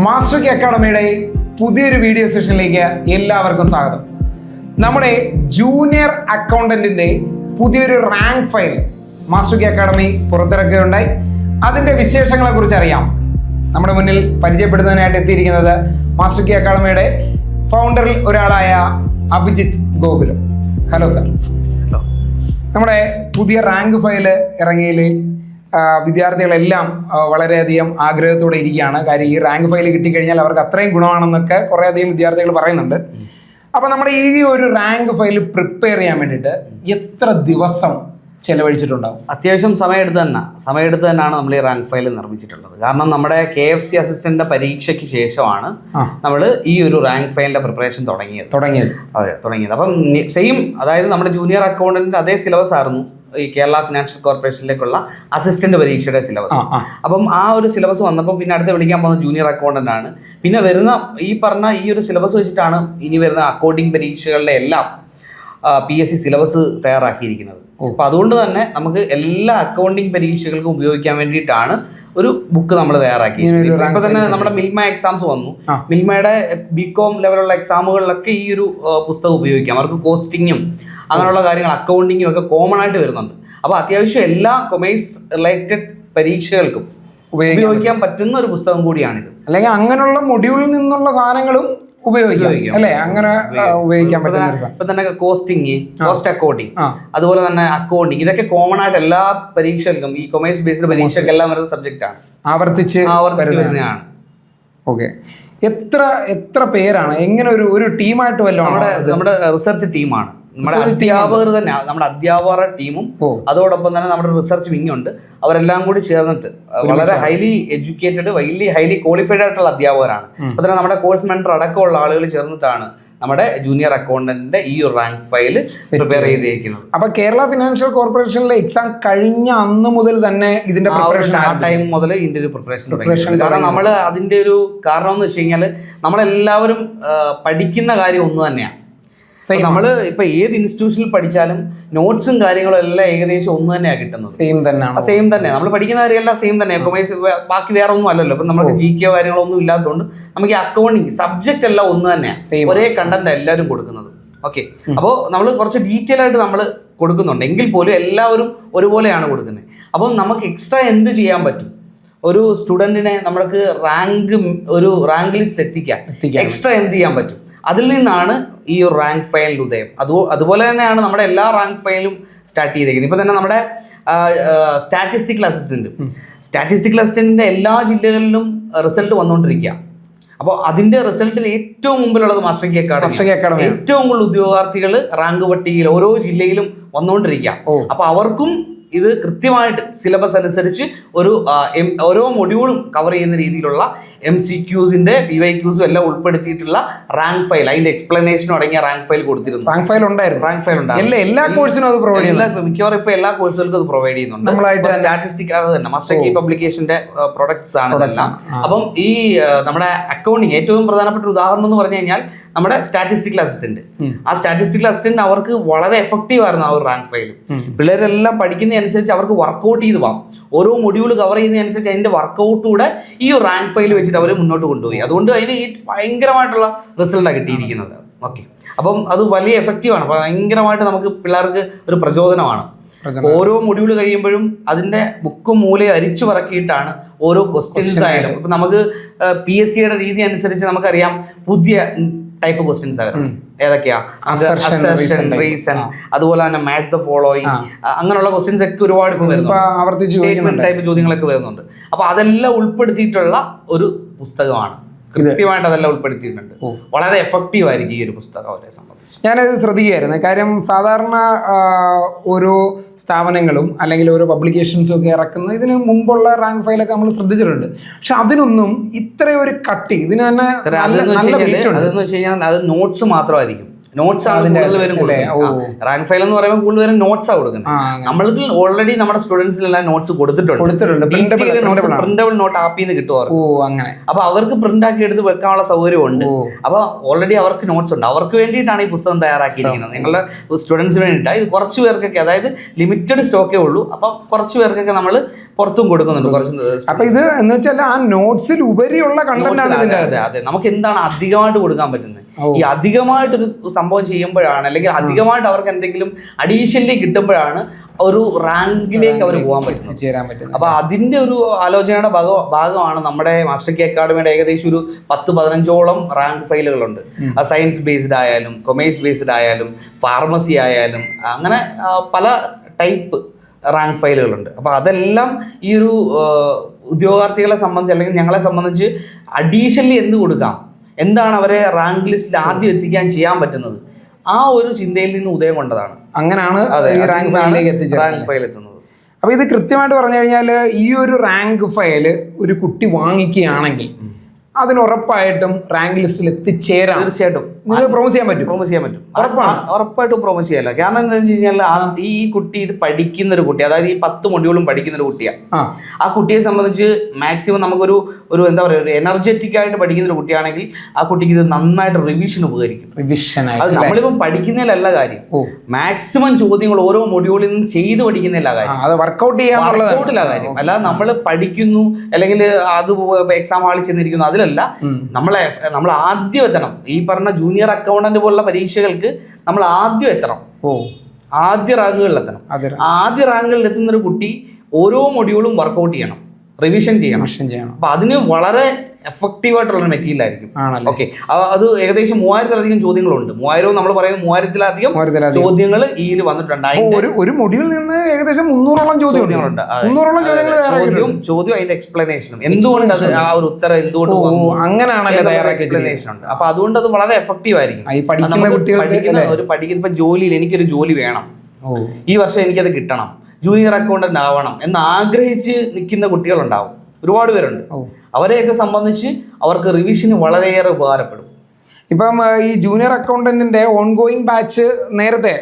Master കി അക്കാഡമിയുടെ പുതിയൊരു video സെഷനിലേക്ക് എല്ലാവർക്കും സ്വാഗതം. നമ്മുടെ ജൂനിയർ അക്കൗണ്ടന്റിന്റെ പുതിയൊരു റാങ്ക് ഫയൽ മാസ്റ്റർ കി അക്കാഡമി പുറത്തിറക്കുകയുണ്ടായി. അതിന്റെ വിശേഷങ്ങളെ കുറിച്ച് അറിയാം. നമ്മുടെ മുന്നിൽ പരിചയപ്പെടുത്തുന്നതിനായിട്ട് എത്തിയിരിക്കുന്നത് മാസ്റ്റർ കി അക്കാഡമിയുടെ ഫൗണ്ടറിൽ ഒരാളായ അഭിജിത്ത് ഗോകുലം. Hello sir. നമ്മുടെ പുതിയ റാങ്ക് ഫയൽ ഇറങ്ങിയതിൽ വിദ്യാർത്ഥികളെല്ലാം വളരെയധികം ആഗ്രഹത്തോടെ ഇരിക്കുകയാണ്. കാര്യം ഈ റാങ്ക് ഫയൽ കിട്ടിക്കഴിഞ്ഞാൽ അവർക്ക് അത്രയും ഗുണമാണെന്നൊക്കെ കുറേയധികം വിദ്യാർത്ഥികൾ പറയുന്നുണ്ട്. അപ്പോൾ നമ്മുടെ ഈ ഒരു റാങ്ക് ഫയൽ പ്രിപ്പയർ ചെയ്യാൻ വേണ്ടിയിട്ട് എത്ര ദിവസം ചെലവഴിച്ചിട്ടുണ്ടാവും? അത്യാവശ്യം സമയമെടുത്ത് തന്നെയാണ് നമ്മൾ ഈ റാങ്ക് ഫയൽ നിർമ്മിച്ചിട്ടുള്ളത്. കാരണം നമ്മുടെ KFC അസിസ്റ്റന്റിന്റെ പരീക്ഷയ്ക്ക് ശേഷമാണ് നമ്മൾ ഈ ഒരു റാങ്ക് ഫയലിന്റെ പ്രിപ്പറേഷൻ തുടങ്ങിയത്. അപ്പം സെയിം, അതായത് നമ്മുടെ ജൂനിയർ അക്കൗണ്ടന്റിന്റെ അതേ സിലബസ് ആയിരുന്നു ഈ കേരള ഫിനാൻഷ്യൽ കോർപ്പറേഷനിലേക്കുള്ള അസിസ്റ്റന്റ് പരീക്ഷയുടെ സിലബസ്. അപ്പം ആ ഒരു സിലബസ് വന്നപ്പോൾ പിന്നെ അടുത്ത് വിളിക്കാൻ പോകുന്ന ജൂനിയർ അക്കൗണ്ടന്റ് ആണ്. പിന്നെ വരുന്ന ഈ ഒരു സിലബസ് വെച്ചിട്ടാണ് ഇനി വരുന്ന അക്കൗണ്ടിങ് പരീക്ഷകളുടെ എല്ലാം PSC സിലബസ് തയ്യാറാക്കിയിരിക്കുന്നത്. അപ്പോൾ അതുകൊണ്ട് തന്നെ നമുക്ക് എല്ലാ അക്കൗണ്ടിങ് പരീക്ഷകൾക്കും ഉപയോഗിക്കാൻ വേണ്ടിയിട്ടാണ് ഒരു ബുക്ക് നമ്മൾ തയ്യാറാക്കിയത്. ഇപ്പൊ തന്നെ നമ്മുടെ മിൽമ എക്സാംസ് വന്നു. മിൽമയുടെ BCom ലെവലുള്ള എക്സാമുകളിലൊക്കെ ഈ ഒരു പുസ്തകം ഉപയോഗിക്കാം. അവർക്ക് കോസ്റ്റിങ്ങും അങ്ങനെയുള്ള കാര്യങ്ങൾ, അക്കൗണ്ടിങ്ങും ഒക്കെ കോമൺ ആയിട്ട് വരുന്നുണ്ട്. അപ്പോൾ അത്യാവശ്യം എല്ലാ കൊമേഴ്സ് റിലേറ്റഡ് പരീക്ഷകൾക്കും ഉപയോഗിക്കാൻ പറ്റുന്ന ഒരു പുസ്തകം കൂടിയാണിത്. അല്ലെങ്കിൽ അങ്ങനെയുള്ള മൊഡ്യൂളിൽ നിന്നുള്ള സാധനങ്ങളും ഉപയോഗിക്കാം അല്ലേ? അങ്ങനെ ഉപയോഗിക്കാൻ പറ്റുന്ന ഇപ്പൊ തന്നെ കോസ്റ്റ് അക്കൗണ്ടിങ്, അതുപോലെ തന്നെ അക്കൗണ്ടിങ്, ഇതൊക്കെ കോമൺ ആയിട്ട് എല്ലാ പരീക്ഷകൾക്കും, ഈ കൊമേഴ്സ് ബേസ്ഡ് പരീക്ഷയ്ക്കെല്ലാം വരുന്ന സബ്ജക്റ്റ് ആണ്, ആവർത്തിച്ച് വരുന്നതാണ്. ഓക്കെ. എത്ര പേരാണ്? എങ്ങനെ ഒരു ടീമായിട്ട് വല്ലതും? നമ്മുടെ റിസർച്ച് ടീമാണ്, നമ്മുടെ അധ്യാപകർ തന്നെ, നമ്മുടെ അധ്യാപകരുടെ ടീമും അതോടൊപ്പം തന്നെ നമ്മുടെ റിസർച്ച് വിങ് ഉണ്ട്. അവരെല്ലാം കൂടി ചേർന്നിട്ട് വളരെ ഹൈലി എഡ്യൂക്കേറ്റഡ്, ഹൈലി ക്വാളിഫൈഡ് ആയിട്ടുള്ള അധ്യാപകരാണ്. അപ്പൊ തന്നെ നമ്മുടെ കോഴ്സ് മെന്റർ അടക്കമുള്ള ആളുകൾ ചേർന്നിട്ടാണ് നമ്മുടെ ജൂനിയർ അക്കൗണ്ടന്റിന്റെ ഈ ഒരു റാങ്ക് ഫയൽ പ്രിപ്പയർ ചെയ്തിരിക്കുന്നത്. അപ്പൊ കേരള ഫിനാൻഷ്യൽ കോർപ്പറേഷനിലെ എക്സാം കഴിഞ്ഞ അന്ന് മുതൽ തന്നെ ഇതിന്റെ ടൈം മുതൽ ഇതിന്റെ ഒരു പ്രിപ്പറേഷൻ തുടങ്ങി. കാരണം നമ്മൾ അതിന്റെ ഒരു കാരണം എന്ന് വെച്ച് കഴിഞ്ഞാൽ നമ്മളെല്ലാവരും പഠിക്കുന്ന കാര്യം ഒന്ന് തന്നെയാണ്. നമ്മൾ ഇപ്പൊ ഏത് ഇൻസ്റ്റിറ്റ്യൂഷനിൽ പഠിച്ചാലും നോട്ട്സും കാര്യങ്ങളും എല്ലാം ഏകദേശം ഒന്ന് തന്നെയാണ് കിട്ടുന്നത്. സെയിം തന്നെ നമ്മൾ പഠിക്കുന്ന കാര്യമെല്ലാം സെയിം തന്നെ. കൊമേഴ്സ് ബാക്കി വേറെ ഒന്നും അല്ലല്ലോ. ഇപ്പൊ നമുക്ക് GK കാര്യങ്ങളൊന്നും ഇല്ലാത്തതുകൊണ്ട് നമുക്ക് ഈ അക്കൗണ്ടിങ് സബ്ജക്റ്റ് എല്ലാം ഒന്ന് തന്നെയാണ്, ഒരേ കണ്ടന്റ് എല്ലാവരും കൊടുക്കുന്നത്. ഓക്കെ. അപ്പോൾ നമ്മൾ കുറച്ച് ഡീറ്റെയിൽ ആയിട്ട് നമ്മൾ കൊടുക്കുന്നുണ്ട്, എങ്കിൽ പോലും എല്ലാവരും ഒരുപോലെയാണ് കൊടുക്കുന്നത്. അപ്പം നമുക്ക് എക്സ്ട്രാ എന്ത് ചെയ്യാൻ പറ്റും? ഒരു സ്റ്റുഡന്റിനെ നമുക്ക് ഒരു റാങ്ക് ലിസ്റ്റ് എത്തിക്കാൻ എക്സ്ട്രാ എന്ത് ചെയ്യാൻ പറ്റും? അതിൽ നിന്നാണ് ഈ ഒരു റാങ്ക് ഫയലിൻ്റെ ഉദയം. അതുപോലെ തന്നെയാണ് നമ്മുടെ എല്ലാ റാങ്ക് ഫയലും സ്റ്റാർട്ട് ചെയ്തേക്കുന്നത്. ഇപ്പം തന്നെ നമ്മുടെ സ്റ്റാറ്റിസ്റ്റിക്കൽ അസിസ്റ്റന്റിന്റെ എല്ലാ ജില്ലകളിലും റിസൾട്ട് വന്നുകൊണ്ടിരിക്കുക. അപ്പോൾ അതിന്റെ റിസൾട്ടിൽ ഏറ്റവും മുമ്പിലുള്ളത് മാസ്റ്റർ കി അക്കാഡമി. ഏറ്റവും കൂടുതൽ ഉദ്യോഗാർത്ഥികൾ റാങ്ക് പട്ടികയിൽ ഓരോ ജില്ലയിലും വന്നുകൊണ്ടിരിക്കുക. അപ്പോൾ അവർക്കും ഇത് കൃത്യമായിട്ട് സിലബസ് അനുസരിച്ച് ഓരോ മൊഡ്യൂളും കവർ ചെയ്യുന്ന രീതിയിലുള്ള MCQസിന്റെ PYQസും എല്ലാം ഉൾപ്പെടുത്തിയിട്ടുള്ള റാങ്ക് ഫയൽ, അതിന്റെ എക്സ്പ്ലനേഷൻ അടങ്ങിയ റാങ്ക് ഫയൽ കൊടുത്തിരുന്നു. റാങ്ക് ഫയൽ ഉണ്ടായിരുന്നു എല്ലാ കോഴ്സിനും അത് പ്രൊവൈഡ് ചെയ്യുന്നു. മിക്കവാറും ഇപ്പൊ എല്ലാ കോഴ്സുകൾക്കും അത് പ്രൊവൈഡ് ചെയ്യുന്നുണ്ട്. സ്റ്റാറ്റിസ്റ്റിക് തന്നെ മാസ്റ്റർ കി പബ്ലിക്കേഷന്റെ പ്രൊഡക്ട്സ് ആണ് ഇതെല്ലാം. അപ്പം ഈ നമ്മുടെ അക്കൗണ്ടിങ് ഏറ്റവും പ്രധാനപ്പെട്ട ഉദാഹരണം എന്ന് പറഞ്ഞു കഴിഞ്ഞാൽ നമ്മുടെ സ്റ്റാറ്റിസ്റ്റിക്കൽ അസിസ്റ്റന്റ്. ആ സ്റ്റാറ്റിസ്റ്റിക്കൽ അസിസ്റ്റന്റ് അവർക്ക് വളരെ എഫക്റ്റീവ് ആയിരുന്നു ആ ഒരു റാങ്ക് ഫയൽ. പിള്ളേരെല്ലാം പഠിക്കുന്ന അനുസരിച്ച് അവർക്ക് വർക്കൗട്ട് ചെയ്ത് പോകാം. ഓരോ മൊഡ്യൂൾ കവർ ചെയ്യുന്നതനുസരിച്ച് അതിന്റെ വർക്കൗട്ടൂടെ ഈ ഒരു റാങ്ക് ഫയൽ വെച്ചിട്ട് അവർ മുന്നോട്ട് കൊണ്ടുപോയി. അതുകൊണ്ട് അതിന് ഭയങ്കരമായിട്ടുള്ള റിസൾട്ടാണ് കിട്ടിയിരിക്കുന്നത്. ഓക്കെ. അപ്പം അത് വലിയ എഫക്റ്റീവാണ്. ഭയങ്കരമായിട്ട് നമുക്ക് പിള്ളേർക്ക് ഒരു പ്രചോദനമാണ്. ഓരോ മൊഡ്യൂൾ കഴിയുമ്പോഴും അതിന്റെ ബുക്കും മൂലയും അരിച്ചു പറക്കിയിട്ടാണ് ഓരോ ക്വസ്റ്റ്യൻസ് ആയാലും. ഇപ്പൊ നമുക്ക് PSCയുടെ രീതി അനുസരിച്ച് നമുക്കറിയാം പുതിയ ടൈപ്പ് ക്വസ്റ്റ്യൻസ് ആയിരുന്നു. ഏതൊക്കെയാ? അസർഷൻ, റീസൺ, അതുപോലെ തന്നെ മാച്ച് ദ ഫോളോയിങ്, അങ്ങനെയുള്ള ക്വസ്റ്റ്യൻസ് ഒക്കെ ഒരുപാട് സ്റ്റേറ്റ്മെന്റ് ടൈപ്പ് ചോദ്യങ്ങളൊക്കെ വരുന്നുണ്ട്. അപ്പൊ അതെല്ലാം ഉൾപ്പെടുത്തിയിട്ടുള്ള ഒരു പുസ്തകമാണ്. കൃത്യമായിട്ട് അതെല്ലാം ഉൾപ്പെടുത്തിയിട്ടുണ്ട്. വളരെ എഫക്റ്റീവ് ആയിരിക്കും ഈ ഒരു പുസ്തകം അവരെ സംബന്ധിച്ച്. ഞാനത് ശ്രദ്ധിക്കുകയായിരുന്നു. കാര്യം സാധാരണ ഓരോ സ്ഥാപനങ്ങളും അല്ലെങ്കിൽ ഓരോ പബ്ലിക്കേഷൻസും ഒക്കെ ഇറക്കുന്ന ഇതിന് മുമ്പുള്ള റാങ്ക് ഫയലൊക്കെ നമ്മൾ ശ്രദ്ധിച്ചിട്ടുണ്ട്. പക്ഷെ അതിനൊന്നും ഇത്രയും ഒരു കട്ടി, ഇതിന് തന്നെ അതെന്ന് വെച്ച് കഴിഞ്ഞാൽ അത് നോട്ട്സ് മാത്രമായിരിക്കും. നോട്ട്സ് ആണ് കൂടുതൽ പേരും കൊടുക്കുന്നത്. റാങ്ക് ഫയൽ എന്ന് പറയുമ്പോൾ കൂടുതൽ പേരും നോട്ട്സ് ആണ് കൊടുക്കുന്നത്. നമ്മൾക്ക് ഓൾറെഡി നമ്മുടെ സ്റ്റുഡൻസിനെല്ലാം നോട്ട്സ് കൊടുത്തിട്ടുണ്ട്. പ്രിന്റബിൾ നോട്ട് ആപ്പിൽ നിന്ന് കിട്ടും അവർക്ക്. അപ്പൊ അവർക്ക് പ്രിന്റ് ആക്കി എടുത്ത് വെക്കാനുള്ള സൗകര്യമുണ്ട്. അപ്പൊ ഓൾറെഡി അവർക്ക് നോട്ട്സ് ഉണ്ട്. അവർക്ക് വേണ്ടിയിട്ടാണ് ഈ പുസ്തകം തയ്യാറാക്കിയിരിക്കുന്നത്. നിങ്ങളുടെ സ്റ്റുഡൻസിന് വേണ്ടിയിട്ടാണ്. ഇത് കുറച്ച് പേർക്കൊക്കെ, അതായത് ലിമിറ്റഡ് സ്റ്റോക്കേ ഉള്ളൂ. അപ്പൊ കുറച്ച് പേർക്കൊക്കെ നമ്മൾ പുറത്തും കൊടുക്കുന്നുണ്ട് കുറച്ച്. അപ്പൊ ഇത് എന്ന് വെച്ചാൽ ആ നോട്ട്സിൽ ഉപരിയുള്ള കണ്ടന്റ് ആണ്. അതെ, നമുക്ക് എന്താണ് അധികമായിട്ട് കൊടുക്കാൻ പറ്റുന്നത്? ഈ അധികമായിട്ടൊരു സംഭവം ചെയ്യുമ്പോഴാണ്, അല്ലെങ്കിൽ അധികമായിട്ട് അവർക്ക് എന്തെങ്കിലും അഡീഷണലി കിട്ടുമ്പോഴാണ് ഒരു റാങ്കിലേക്ക് അവർ പോകാൻ പറ്റുന്നത്. അപ്പൊ അതിന്റെ ഒരു ആലോചനയുടെ ഭാഗമാണ് നമ്മുടെ മാസ്റ്റർ കീ അക്കാഡമിയുടെ ഏകദേശം ഒരു 10-15ഓളം റാങ്ക് ഫയലുകളുണ്ട്. സയൻസ് ബേസ്ഡ് ആയാലും, കൊമേഴ്സ് ബേസ്ഡ് ആയാലും, ഫാർമസി ആയാലും, അങ്ങനെ പല ടൈപ്പ് റാങ്ക് ഫയലുകളുണ്ട്. അപ്പോൾ അതെല്ലാം ഈ ഒരു ഉദ്യോഗാർത്ഥികളെ സംബന്ധിച്ച്, അല്ലെങ്കിൽ ഞങ്ങളെ സംബന്ധിച്ച് അഡീഷണലി എന്ത് കൊടുക്കാം, എന്താണ് അവരെ റാങ്ക് ലിസ്റ്റിൽ ആദ്യം എത്തിക്കാൻ ചെയ്യാൻ പറ്റുന്നത്, ആ ഒരു ചിന്തയിൽ നിന്ന് ഉദയം കൊണ്ടതാണ്. അങ്ങനെയാണ് റാങ്ക് ഫയൽ എത്തുന്നത്. അപ്പോൾ ഇത് കൃത്യമായിട്ട് പറഞ്ഞു കഴിഞ്ഞാൽ ഈ ഒരു റാങ്ക് ഫയൽ ഒരു കുട്ടി വാങ്ങിക്കുകയാണെങ്കിൽ അതിന് ഉറപ്പായിട്ടും റാങ്ക് ലിസ്റ്റിൽ എത്തിച്ചേരാം. തീർച്ചയായിട്ടും നിങ്ങൾക്ക് പ്രോമിസ് ചെയ്യാൻ പറ്റും. ഉറപ്പായിട്ടും പ്രോമിസ് ചെയ്യാല്ല. കാരണം എന്താണെന്ന് വെച്ച് കഴിഞ്ഞാൽ ഈ കുട്ടി ഇത് പഠിക്കുന്ന ഒരു കുട്ടി, അതായത് ഈ 10 മൊഡ്യൂളും പഠിക്കുന്ന ഒരു കുട്ടിയാണ്. ആ കുട്ടിയെ സംബന്ധിച്ച് മാക്സിമം നമുക്കൊരു എന്താ പറയുക, ഒരു എനർജറ്റിക് ആയിട്ട് പഠിക്കുന്ന ഒരു കുട്ടിയാണെങ്കിൽ ആ കുട്ടിക്ക് ഇത് നന്നായിട്ട് റിവിഷൻ ഉപകരിക്കും. അത് നമ്മളിപ്പം പഠിക്കുന്നതിലല്ല കാര്യം, മാക്സിമം ചോദ്യങ്ങൾ ഓരോ മൊഡ്യൂളിൽ നിന്നും ചെയ്ത് പഠിക്കുന്നതില്ല കാര്യം, വർക്കൗട്ടില്ല കാര്യം. അല്ലാതെ നമ്മൾ പഠിക്കുന്നു അല്ലെങ്കിൽ അത് എക്സാം ഹാളിൽ ചെന്നിരിക്കുന്നു അതിലല്ല. നമ്മൾ ആദ്യം എത്തണം. ഈ പറഞ്ഞ ജൂനിയർ അക്കൗണ്ടന്റ് പോലുള്ള പരീക്ഷകൾക്ക് നമ്മൾ ആദ്യം എത്തണം. ആദ്യ റാങ്കുകളിൽ എത്തണം. ആദ്യ റാങ്കുകളിൽ എത്തുന്ന ഒരു കുട്ടി ഓരോ മൊഡ്യൂളും വർക്കൗട്ട് ചെയ്യണം, റിവിഷൻ ചെയ്യണം. അപ്പൊ അതിന് വളരെ എഫക്റ്റീവ് ആയിട്ടുള്ള മെറ്റീരിയൽ ആയിരിക്കും. ഓക്കെ, അത് ഏകദേശം 3000-ലധികം ചോദ്യങ്ങളുണ്ട്. 3000 നമ്മൾ പറയുന്നത് 3000-ലധികം ചോദ്യങ്ങൾ ഇതിൽ വന്നിട്ടുണ്ട്. ഒരു മൊഡ്യൂളിൽ നിന്ന് ഏകദേശം 300ഓളം ചോദ്യങ്ങളുണ്ട്. ചോദ്യം അതിന്റെ എക്സ്പ്ലനേഷനും, എന്തുകൊണ്ട് അത് ആ ഒരു ഉത്തരം എന്തുകൊണ്ട് എക്സ്പ്ലനേഷൻ ഉണ്ട്. അപ്പൊ അതുകൊണ്ട് അത് വളരെ എഫക്റ്റീവ് ആയിരിക്കും. പഠിക്കുന്ന ജോലിയിൽ എനിക്കൊരു ജോലി വേണം, ഈ വർഷം എനിക്കത് കിട്ടണം, ജൂനിയർ അക്കൗണ്ടന്റ് ആവണം എന്ന് ആഗ്രഹിച്ച് നിൽക്കുന്ന കുട്ടികളുണ്ടാവും. ഒരുപാട് പേരുണ്ട്. അവരെയൊക്കെ സംബന്ധിച്ച് അവർക്ക് റിവിഷന് വളരെയേറെ ഉപകാരപ്പെടും. ഇപ്പം ഈ ജൂനിയർ അക്കൗണ്ടന്റിന്റെ ഓൺഗോയിങ് ബാച്ച് നേരത്തെ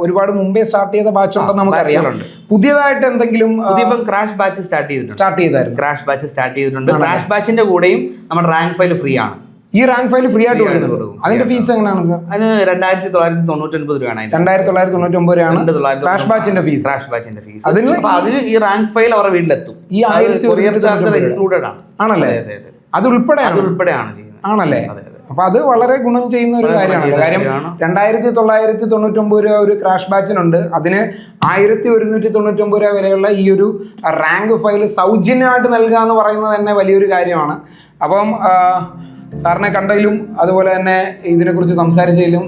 ഒരുപാട് മുമ്പേ സ്റ്റാർട്ട് ചെയ്ത ബാച്ച് ഉണ്ടെന്ന് നമുക്കറിയാം. പുതിയതായിട്ട് എന്തെങ്കിലും ഇപ്പം ക്രാഷ് ബാച്ച് സ്റ്റാർട്ട് ചെയ്തിട്ടുണ്ട്. ക്രാഷ് ബാച്ചിന്റെ കൂടെയും നമ്മുടെ റാങ്ക് ഫയൽ ഫ്രീ ആണ്. ഈ റാങ്ക് ഫയൽ ഫ്രീ ആയിട്ട് കൊടുക്കും. അതിന്റെ ഫീസ് എങ്ങനെയാണ് സാർ? അതിന് 2999 രൂപയാണ്. 2999 രൂപയാണ് ക്രാഷ് ബാച്ചിന്റെ ഫീസ്. അതിന് ഈ റാങ്ക് ഫയൽ അവരുടെ വീട്ടിലെത്തും. ഈ 1000 ചാർജർ ഇൻക്ലൂഡഡ് ആണ്. ആണല്ലേ? അത് ഉൾപ്പെടെയാണ് ചെയ്യുന്നത്. ആണല്ലേ? അപ്പൊ അത് വളരെ ഗുണം ചെയ്യുന്ന ഒരു കാര്യമാണ്. കാര്യം 2999 രൂപ ഒരു ക്രാഷ് ബാച്ചിനുണ്ട്. അതിന് 1199 രൂപ വരെയുള്ള ഈ ഒരു റാങ്ക് ഫയൽ സൗജന്യമായിട്ട് നൽകുക എന്ന് പറയുന്നത് തന്നെ വലിയൊരു കാര്യമാണ്. അപ്പം സാറിനെ കണ്ടതിലും അതുപോലെ തന്നെ ഇതിനെക്കുറിച്ച് സംസാരിച്ചതിലും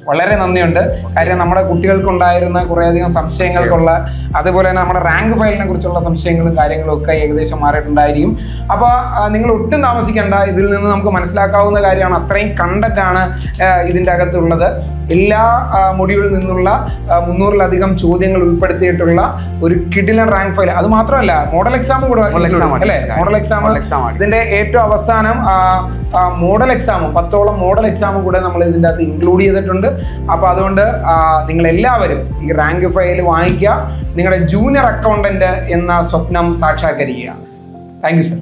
വളരെ നന്ദിയുണ്ട്. കാര്യം നമ്മുടെ കുട്ടികൾക്കുണ്ടായിരുന്ന കുറേയധികം സംശയങ്ങൾക്കുള്ള, അതുപോലെ തന്നെ നമ്മുടെ റാങ്ക് ഫയലിനെ കുറിച്ചുള്ള സംശയങ്ങളും കാര്യങ്ങളും ഒക്കെ ഏകദേശം മാറിയിട്ടുണ്ടായിരിക്കും. അപ്പോൾ നിങ്ങൾ ഒട്ടും താമസിക്കേണ്ട. ഇതിൽ നിന്ന് നമുക്ക് മനസ്സിലാക്കാവുന്ന കാര്യമാണ്, അത്രയും കണ്ടന്റാണ് ഇതിൻ്റെ അകത്തുള്ളത്. എല്ലാ മൊഡ്യൂളിൽ നിന്നുള്ള 300-ലധികം ചോദ്യങ്ങൾ ഉൾപ്പെടുത്തിയിട്ടുള്ള ഒരു കിടിലൻ റാങ്ക് ഫയൽ. അത് മാത്രമല്ല, മോഡൽ എക്സാം കൂടെ അല്ലേ? മോഡൽ എക്സാം ഇതിന്റെ ഏറ്റവും അവസാനം മോഡൽ എക്സാമും 10ഓളം മോഡൽ എക്സാമും കൂടെ നമ്മൾ ഇതിൻ്റെ അകത്ത് ഇൻക്ലൂഡ് ചെയ്തിട്ടുണ്ട്. അപ്പോൾ അതുകൊണ്ട് നിങ്ങൾ എല്ലാവരും ഈ റാങ്ക് ഫയൽ വാങ്ങിക്കുക, നിങ്ങളുടെ ജൂനിയർ അക്കൗണ്ടന്റ് എന്ന സ്വപ്നം സാക്ഷാത്കരിക്കുക. Thank you sir.